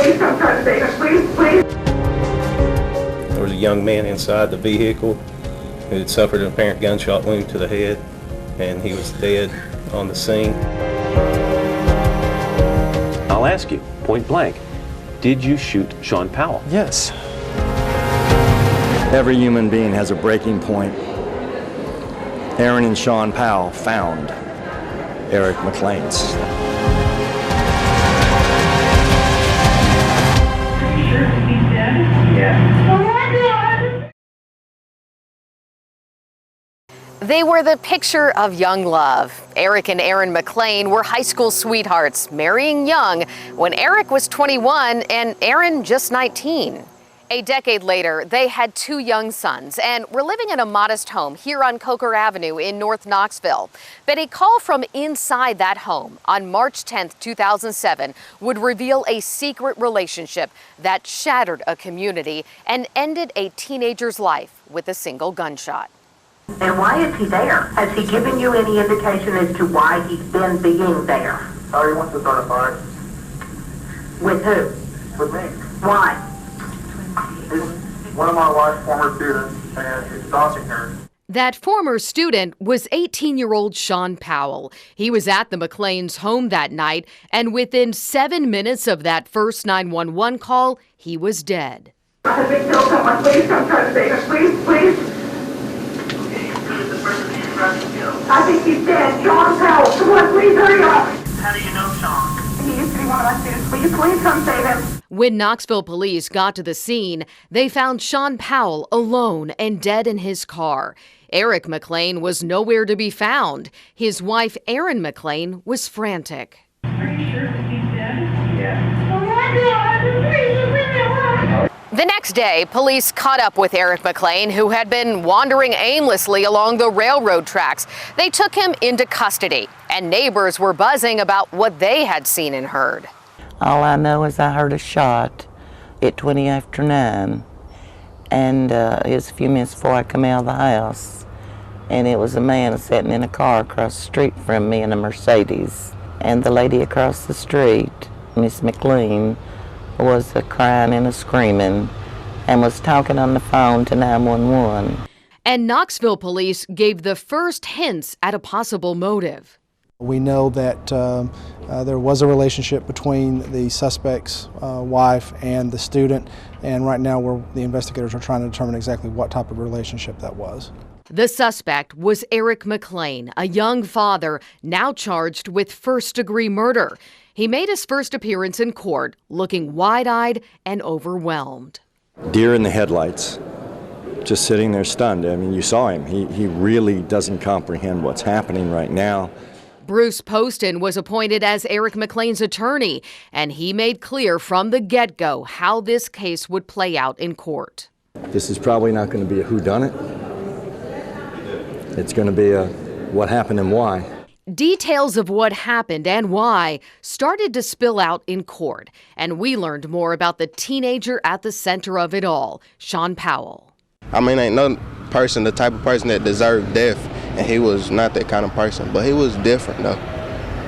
please come try to save us, please, please. There was a young man inside the vehicle who had suffered an apparent gunshot wound to the head, and he was dead on the scene. I'll ask you, point blank, did you shoot Sean Powell? Yes. Every human being has a breaking point. Aaron and Sean Powell found Eric McLean's. Are you sure he's dead? Yeah. Oh my God! They were the picture of young love. Eric and Erin McLean were high school sweethearts, marrying young when Eric was 21 and Erin just 19. A decade later, they had 2 young sons and were living in a modest home here on Coker Avenue in North Knoxville. But a call from inside that home on March 10, 2007 would reveal a secret relationship that shattered a community and ended a teenager's life with a single gunshot. And why is he there? Has he given you any indication as to why he's been being there? He wants to start a fight. With who? With me. Why? He's one of my wife's former students, and he's stalking her. That former student was 18-year-old Sean Powell. He was at the McLean's home that night, and within 7 minutes of that first 911 call, he was dead. I have been killed. Someone please come try to save us, please, please. I think he's dead. Sean Powell, someone please hurry up. How do you know Sean? He used to be one of my students. Will you please come save him? When Knoxville police got to the scene, they found Sean Powell alone and dead in his car. Eric McLean was nowhere to be found. His wife, Erin McLean, was frantic. Are you sure he's dead? Yeah. Oh my God, please leave me alone. The next day, police caught up with Eric McLean, who had been wandering aimlessly along the railroad tracks. They took him into custody, and neighbors were buzzing about what they had seen and heard. All I know is I heard a shot at 20 after 9, and it was a few minutes before I come out of the house, and it was a man sitting in a car across the street from me in a Mercedes, and the lady across the street, Miss McLean, was crying and screaming and was talking on the phone to 911. And Knoxville police gave the first hints at a possible motive. We know that there was a relationship between the suspect's wife and the student, and right now the investigators are trying to determine exactly what type of relationship that was. The suspect was Eric McLean, a young father now charged with first-degree murder. He made his first appearance in court looking wide-eyed and overwhelmed. Deer in the headlights, just sitting there stunned. I mean, you saw him. He really doesn't comprehend what's happening right now. Bruce Poston was appointed as Eric McLean's attorney, and he made clear from the get-go how this case would play out in court. This is probably not going to be a whodunit. It's going to be a what happened and why. Details of what happened and why started to spill out in court, and we learned more about the teenager at the center of it all, Sean Powell. I mean, ain't no person the type of person that deserved death, and he was not that kind of person, but he was different though,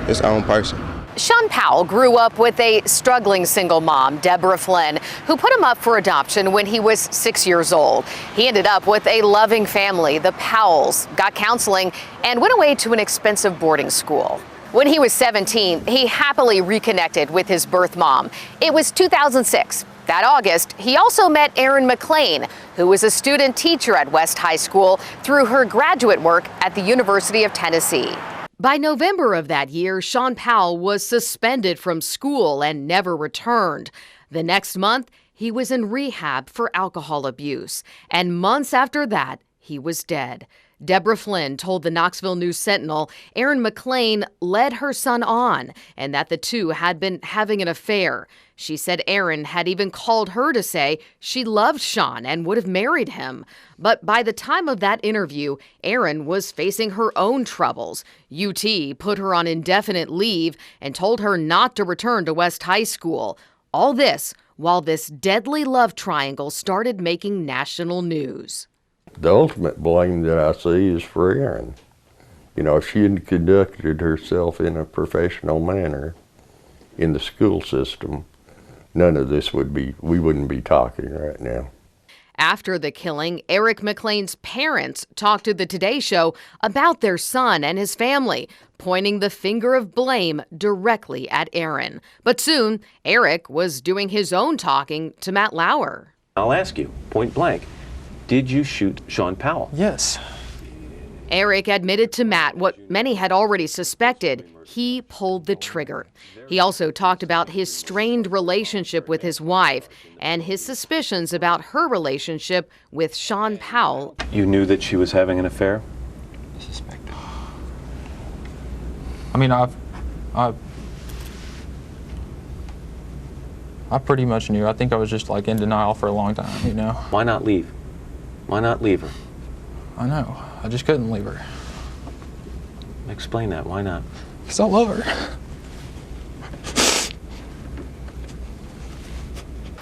his own person. Sean Powell grew up with a struggling single mom, Deborah Flynn, who put him up for adoption when he was 6 years old. He ended up with a loving family, the Powells, got counseling, and went away to an expensive boarding school. When he was 17, he happily reconnected with his birth mom. It was 2006. That August, he also met Erin McLean, who was a student teacher at West High School through her graduate work at the University of Tennessee. By November of that year, Sean Powell was suspended from school and never returned. The next month, he was in rehab for alcohol abuse. And months after that, he was dead. Deborah Flynn told the Knoxville News-Sentinel Erin McLean led her son on and that the two had been having an affair. She said Erin had even called her to say she loved Sean and would have married him. But by the time of that interview, Erin was facing her own troubles. UT put her on indefinite leave and told her not to return to West High School. All this while this deadly love triangle started making national news. The ultimate blame that I see is for Erin. You know, if she had conducted herself in a professional manner in the school system, none of this we wouldn't be talking right now. After the killing, Eric McLean's parents talked to the Today Show about their son and his family, pointing the finger of blame directly at Aaron. But soon, Eric was doing his own talking to Matt Lauer. I'll ask you, point blank, did you shoot Sean Powell? Yes. Eric admitted to Matt what many had already suspected. He pulled the trigger. He also talked about his strained relationship with his wife and his suspicions about her relationship with Sean Powell. You knew that she was having an affair? I mean, I pretty much knew. I think I was just like in denial for a long time, you know. Why not leave? Why not leave her? I know. I just couldn't leave her. Explain that. Why not? Because I love her.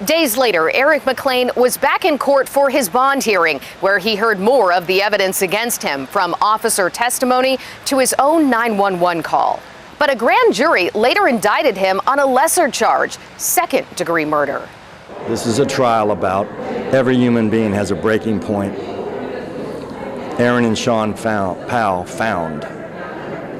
Days later, Eric McLean was back in court for his bond hearing, where he heard more of the evidence against him, from officer testimony to his own 911 call. But a grand jury later indicted him on a lesser charge, second-degree murder. This is a trial about every human being has a breaking point. Aaron and Sean Powell found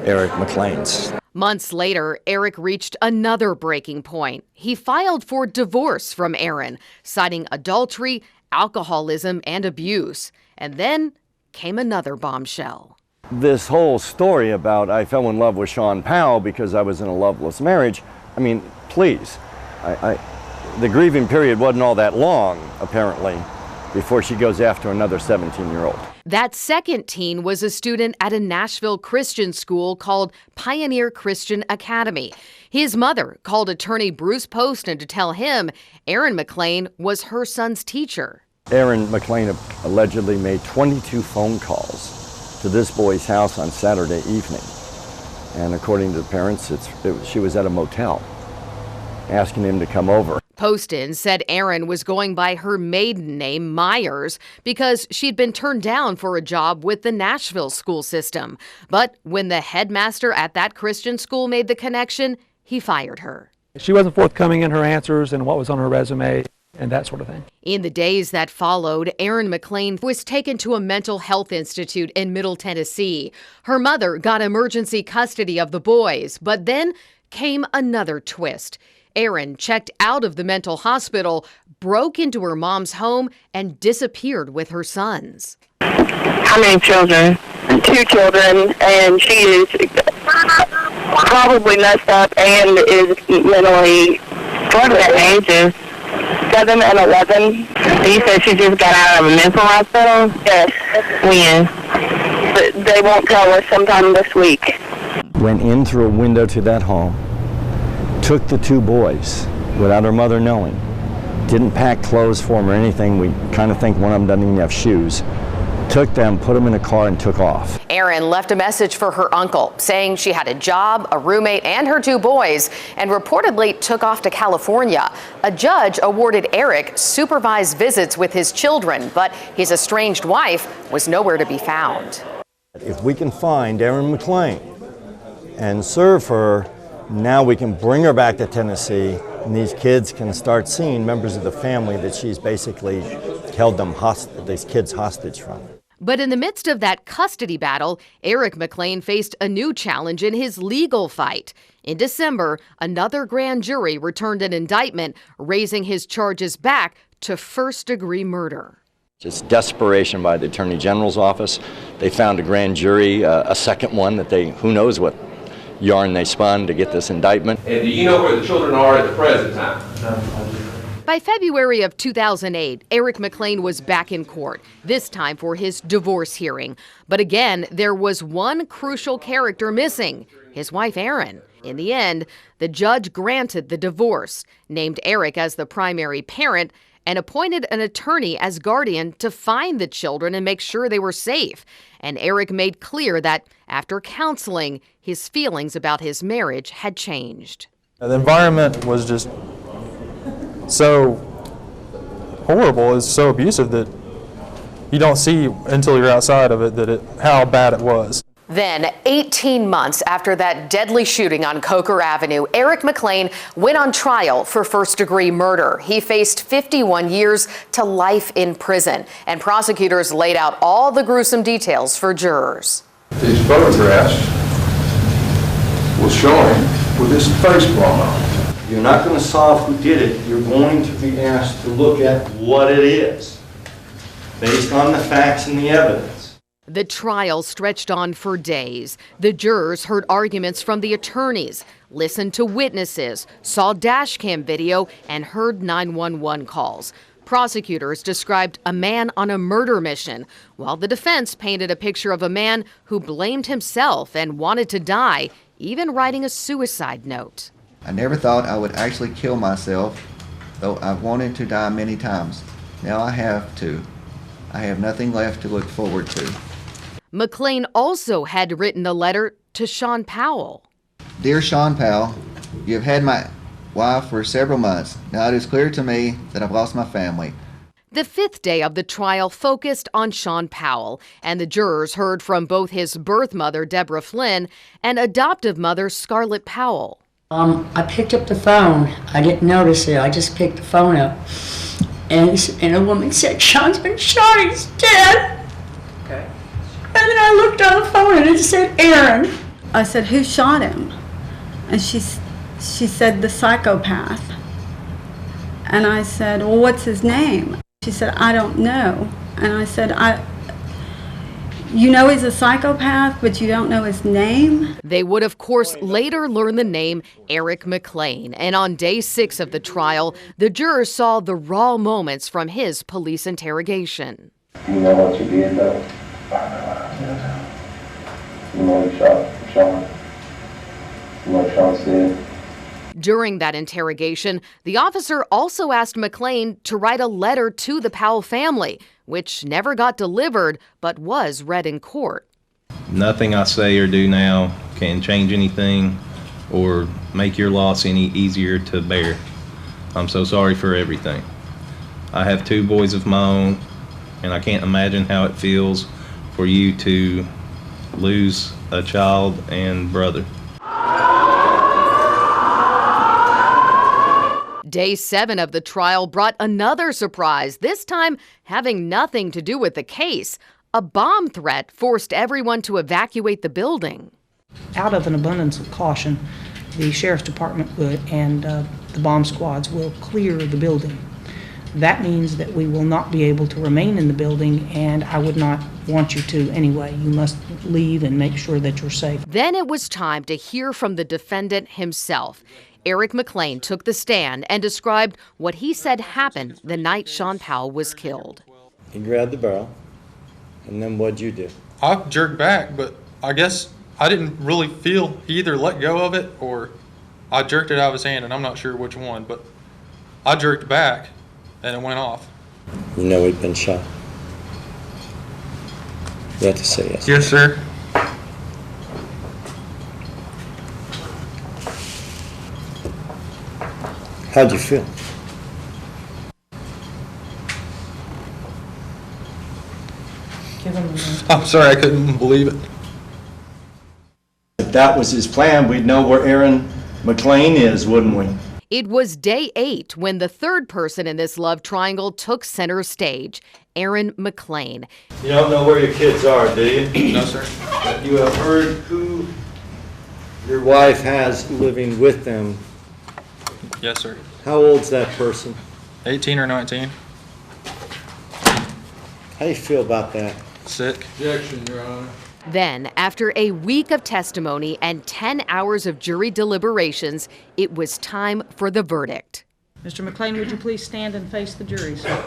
Eric McLean's. Months later, Eric reached another breaking point. He filed for divorce from Aaron, citing adultery, alcoholism, and abuse. And then came another bombshell. This whole story about I fell in love with Sean Powell because I was in a loveless marriage, I mean, please. The grieving period wasn't all that long, apparently, before she goes after another 17-year-old. That second teen was a student at a Nashville Christian school called Pioneer Christian Academy. His mother called attorney Bruce Poston to tell him Aaron McLean was her son's teacher. Aaron McLean allegedly made 22 phone calls to this boy's house on Saturday evening. And according to the parents, she was at a motel asking him to come over. Poston said Aaron was going by her maiden name, Myers, because she'd been turned down for a job with the Nashville school system. But when the headmaster at that Christian school made the connection, he fired her. She wasn't forthcoming in her answers and what was on her resume and that sort of thing. In the days that followed, Erin McLean was taken to a mental health institute in Middle Tennessee. Her mother got emergency custody of the boys, but then came another twist. Erin checked out of the mental hospital, broke into her mom's home, and disappeared with her sons. How many children? 2 children, and she is probably messed up and is mentally, what are their ages? 7 and 11. You said she just got out of a mental hospital? Yes. When? But they won't tell us sometime this week. Went in through a window to that home, took the 2 boys without her mother knowing. Didn't pack clothes for them or anything. We kind of think one of them doesn't even have shoes. Took them, put them in a car, and took off. Erin left a message for her uncle saying she had a job, a roommate, and her 2 boys, and reportedly took off to California. A judge awarded Eric supervised visits with his children, but his estranged wife was nowhere to be found. If we can find Aaron McLean and serve her, now we can bring her back to Tennessee, and these kids can start seeing members of the family that she's basically held them these kids hostage from. But in the midst of that custody battle, Eric McLean faced a new challenge in his legal fight. In December, another grand jury returned an indictment, raising his charges back to first-degree murder. Just desperation by the Attorney General's office. They found a grand jury, a second one that who knows what yarn they spun to get this indictment. And do you know where the children are at the present time? By February of 2008, Eric McLean was back in court, this time for his divorce hearing. But again, there was one crucial character missing, his wife, Erin. In the end, the judge granted the divorce, named Eric as the primary parent, and appointed an attorney as guardian to find the children and make sure they were safe. And Eric made clear that after counseling, his feelings about his marriage had changed. The environment was just so horrible, it's so abusive that you don't see until you're outside of it how bad it was. Then, 18 months after that deadly shooting on Coker Avenue, Eric McLean went on trial for first-degree murder. He faced 51 years to life in prison, and prosecutors laid out all the gruesome details for jurors. These photographs will show him with his face blown off. You're not going to solve who did it. You're going to be asked to look at what it is, based on the facts and the evidence. The trial stretched on for days. The jurors heard arguments from the attorneys, listened to witnesses, saw dash cam video, and heard 911 calls. Prosecutors described a man on a murder mission, while the defense painted a picture of a man who blamed himself and wanted to die, even writing a suicide note. I never thought I would actually kill myself, though I've wanted to die many times. Now I have to. I have nothing left to look forward to. McLean also had written a letter to Sean Powell. Dear Sean Powell, you have had my wife for several months. Now it is clear to me that I've lost my family. The fifth day of the trial focused on Sean Powell, and the jurors heard from both his birth mother, Deborah Flynn, and adoptive mother, Scarlett Powell. I picked up the phone. I didn't notice it. I just picked the phone up. And a woman said, Sean's been shot, he's dead. Okay. And then I looked on the phone and it said Aaron. I said, who shot him? And she said, the psychopath. And I said, well, what's his name? She said, I don't know. And I said, you know he's a psychopath, but you don't know his name? They would, of course, later learn the name Eric McLean. And on day 6 of the trial, the jurors saw the raw moments from his police interrogation. You know what you did, though? You know you shot Sean. You know what Sean said. During that interrogation, the officer also asked McLean to write a letter to the Powell family, which never got delivered but was read in court. Nothing I say or do now can change anything or make your loss any easier to bear. I'm so sorry for everything. I have 2 boys of my own, and I can't imagine how it feels for you to lose a child and brother. Day 7 of the trial brought another surprise, this time having nothing to do with the case. A bomb threat forced everyone to evacuate the building. Out of an abundance of caution, the Sheriff's Department and the bomb squads will clear the building. That means that we will not be able to remain in the building, and I would not want you to anyway. You must leave and make sure that you're safe. Then it was time to hear from the defendant himself. Eric McLean took the stand and described what he said happened the night Sean Powell was killed. He grabbed the barrel, and then what'd you do? I jerked back, but I guess I didn't really feel he either let go of it or I jerked it out of his hand, and I'm not sure which one, but I jerked back and it went off. You know he'd been shot. You have to say yes. Yes, sir. How'd you feel? I'm sorry, I couldn't believe it. If that was his plan, we'd know where Aaron McLean is, wouldn't we? It was day 8 when the third person in this love triangle took center stage, Aaron McLean. You don't know where your kids are, do you? No, sir. But you have heard who your wife has living with them. Yes, sir. How old's that person? 18 or 19. How do you feel about that? Sick. Objection, Your Honor. Then, after a week of testimony and 10 hours of jury deliberations, it was time for the verdict. Mr. McLean, would you please stand and face the jury, sir?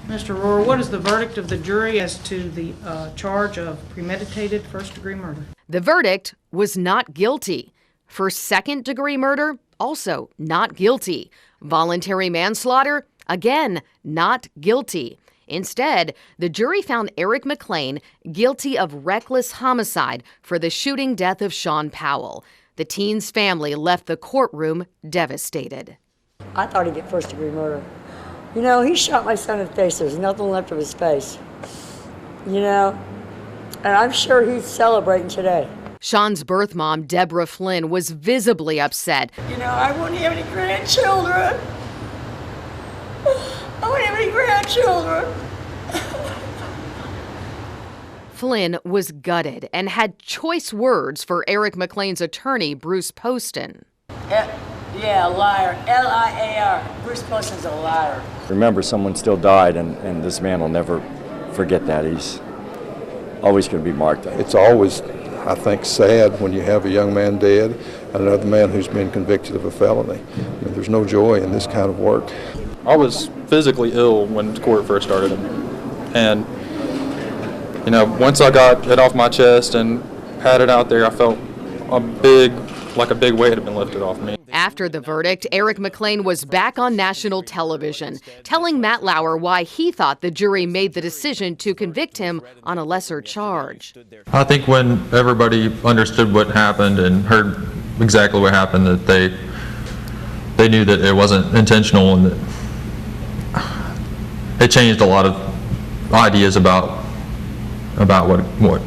Mr. Rohr, what is the verdict of the jury as to the charge of premeditated first-degree murder? The verdict was not guilty. For second-degree murder, also not guilty. Voluntary manslaughter, again, not guilty. Instead, the jury found Eric McLean guilty of reckless homicide for the shooting death of Sean Powell. The teen's family left the courtroom devastated. I thought he'd get first-degree murder. You know, he shot my son in the face. There's nothing left of his face. You know, And I'm sure he's celebrating today. Sean's birth mom, Deborah Flynn, was visibly upset. You know, I wouldn't have any grandchildren. I wouldn't have any grandchildren. Flynn was gutted and had choice words for Eric McLean's attorney, Bruce Poston. Yeah, liar. L-I-A-R. Bruce Poston's a liar. Remember, someone still died, and this man will never forget that. He's always going to be marked on it. It's always, I think, sad when you have a young man dead and another man who's been convicted of a felony. I mean, there's no joy in this kind of work. I was physically ill when court first started, and you know, once I got it off my chest and had it out there, I felt like a big weight had been lifted off me. After the verdict, Eric McLean was back on national television, telling Matt Lauer why he thought the jury made the decision to convict him on a lesser charge. I think when everybody understood what happened and heard exactly what happened, that they knew that it wasn't intentional, and that it changed a lot of ideas about what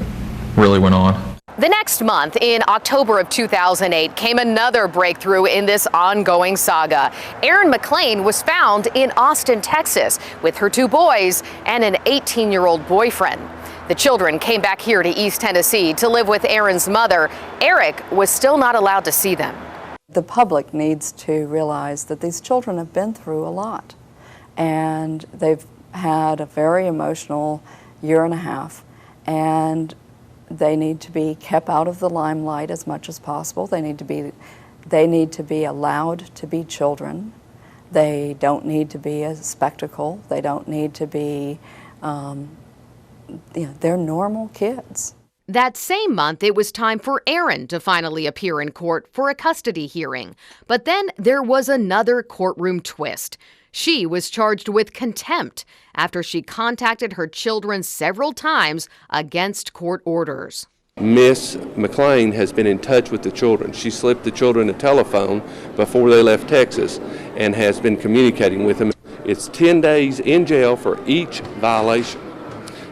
really went on. The next month, in October of 2008, came another breakthrough in this ongoing saga. Erin McLean was found in Austin, Texas, with her 2 boys and an 18-year-old boyfriend. The children came back here to East Tennessee to live with Erin's mother. Eric was still not allowed to see them. The public needs to realize that these children have been through a lot, and they've had a very emotional year and a half, and they need to be kept out of the limelight as much as possible. They need to be allowed to be children. They don't need to be a spectacle. They don't need to be, they're normal kids. That same month, it was time for Erin to finally appear in court for a custody hearing. But then there was another courtroom twist. She was charged with contempt after she contacted her children several times against court orders. Miss McLean has been in touch with the children. She slipped the children a telephone before they left Texas and has been communicating with them. It's 10 days in jail for each violation.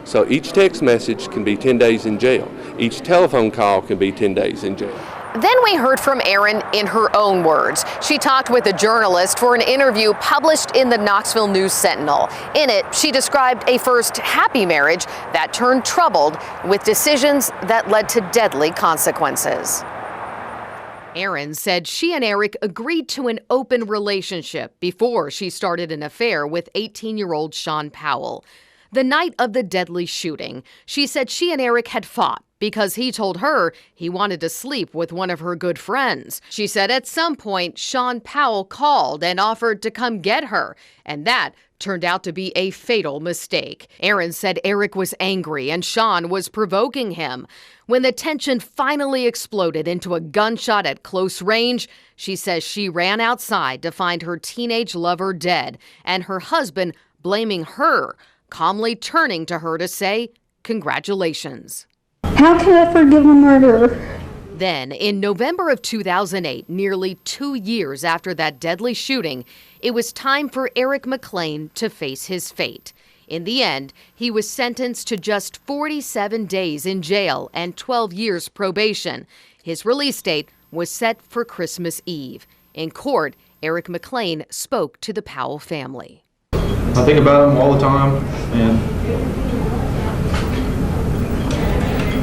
So each text message can be 10 days in jail. Each telephone call can be 10 days in jail. Then we heard from Erin in her own words. She talked with a journalist for an interview published in the Knoxville News Sentinel. In it, she described a first happy marriage that turned troubled with decisions that led to deadly consequences. Erin said she and Eric agreed to an open relationship before she started an affair with 18-year-old Sean Powell. The night of the deadly shooting, she said she and Eric had fought because he told her he wanted to sleep with one of her good friends. She said at some point, Sean Powell called and offered to come get her, and that turned out to be a fatal mistake. Erin said Eric was angry and Sean was provoking him. When the tension finally exploded into a gunshot at close range, she says she ran outside to find her teenage lover dead and her husband blaming her, calmly turning to her to say, "Congratulations." How can I forgive a murderer? Then, in November of 2008, nearly 2 years after that deadly shooting, it was time for Eric McLean to face his fate. In the end, he was sentenced to just 47 days in jail and 12 years probation. His release date was set for Christmas Eve. In court, Eric McLean spoke to the Powell family. I think about him all the time, and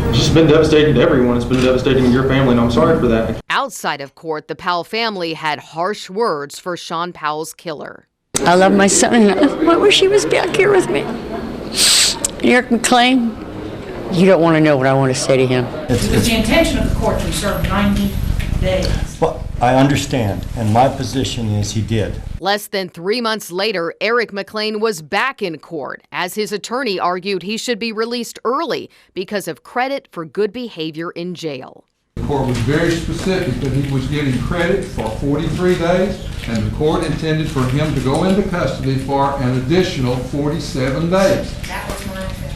it's just been devastating to everyone. It's been devastating to your family, and I'm sorry for that. Outside of court, the Powell family had harsh words for Sean Powell's killer. I love my son, and I wish he was back here with me. Eric McLean, you don't want to know what I want to say to him. It's the intention of the court to serve 90 days. Well, I understand, and my position is he did. Less than 3 months later, Eric McLean was back in court as his attorney argued he should be released early because of credit for good behavior in jail. The court was very specific that he was getting credit for 43 days, and the court intended for him to go into custody for an additional 47 days,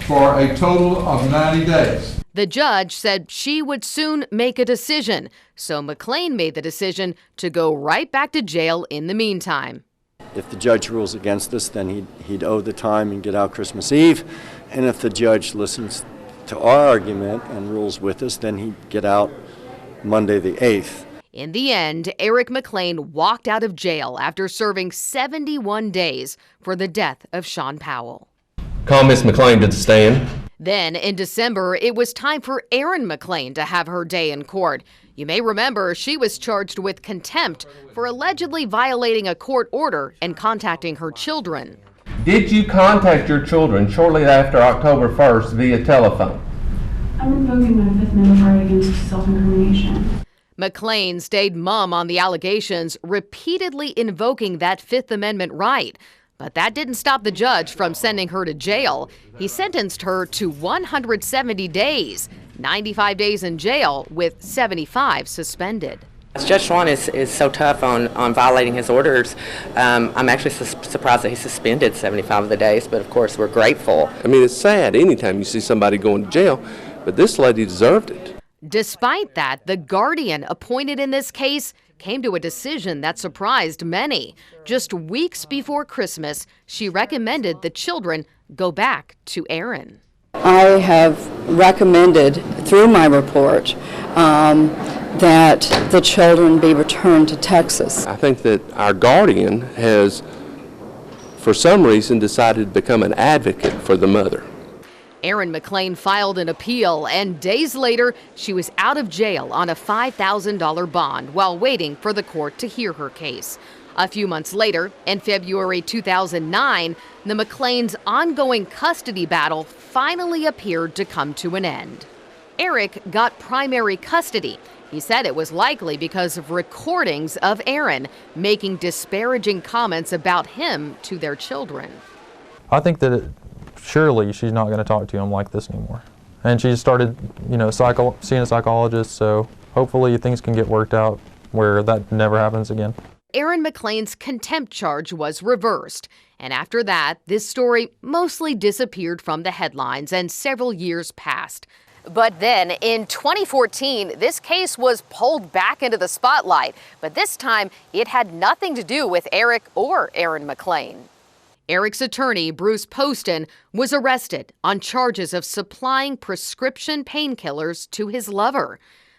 for a total of 90 days. The judge said she would soon make a decision, so McLean made the decision to go right back to jail in the meantime. If the judge rules against us, then he'd owe the time and get out Christmas Eve. And if the judge listens to our argument and rules with us, then he'd get out Monday the 8th. In the end, Eric McLean walked out of jail after serving 71 days for the death of Sean Powell. Call Miss McLean to the stand. Then, in December, it was time for Erin McLean to have her day in court. You may remember she was charged with contempt for allegedly violating a court order and contacting her children. Did you contact your children shortly after October 1st via telephone? I'm invoking my Fifth Amendment right against self-incrimination. McLean stayed mum on the allegations, repeatedly invoking that Fifth Amendment right. But that didn't stop the judge from sending her to jail. He sentenced her to 170 days, 95 days in jail with 75 suspended. Judge Swan is so tough on violating his orders. I'm actually surprised that he suspended 75 of the days, but of course we're grateful. I mean, it's sad anytime you see somebody going to jail, but this lady deserved it. Despite that, the guardian appointed in this case came to a decision that surprised many. Just weeks before Christmas, she recommended the children go back to Erin. I have recommended through my report that the children be returned to Texas. I think that our guardian has, for some reason, decided to become an advocate for the mother. Erin McLean filed an appeal, and days later, she was out of jail on a $5,000 bond while waiting for the court to hear her case. A few months later, in February 2009, the McLean's ongoing custody battle finally appeared to come to an end. Eric got primary custody. He said it was likely because of recordings of Erin making disparaging comments about him to their children. I think that surely she's not going to talk to him like this anymore. And she started, seeing a psychologist, so hopefully things can get worked out where that never happens again. Erin McLean's contempt charge was reversed, and after that, this story mostly disappeared from the headlines and several years passed. But then, in 2014, this case was pulled back into the spotlight, but this time it had nothing to do with Eric or Erin McLean. Eric's attorney, Bruce Poston, was arrested on charges of supplying prescription painkillers to his lover.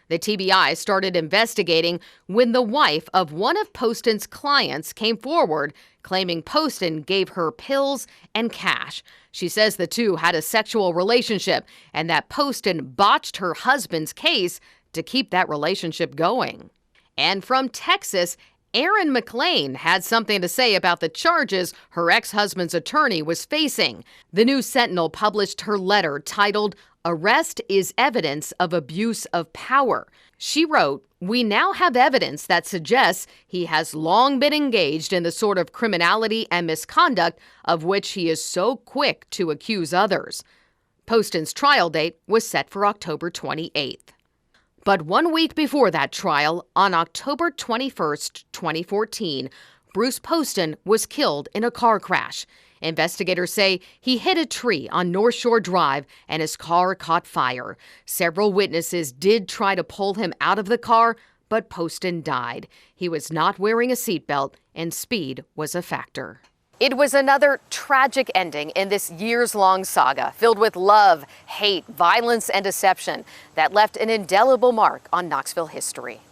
The TBI started investigating when the wife of one of Poston's clients came forward, claiming Poston gave her pills and cash. She says the two had a sexual relationship and that Poston botched her husband's case to keep that relationship going. And from Texas, Erin McLean had something to say about the charges her ex-husband's attorney was facing. The News Sentinel published her letter titled, "Arrest is Evidence of Abuse of Power." She wrote, "We now have evidence that suggests he has long been engaged in the sort of criminality and misconduct of which he is so quick to accuse others." Poston's trial date was set for October 28th. But 1 week before that trial, on October 21st, 2014, Bruce Poston was killed in a car crash. Investigators say he hit a tree on North Shore Drive and his car caught fire. Several witnesses did try to pull him out of the car, but Poston died. He was not wearing a seatbelt and speed was a factor. It was another tragic ending in this years-long saga filled with love, hate, violence, and deception that left an indelible mark on Knoxville history.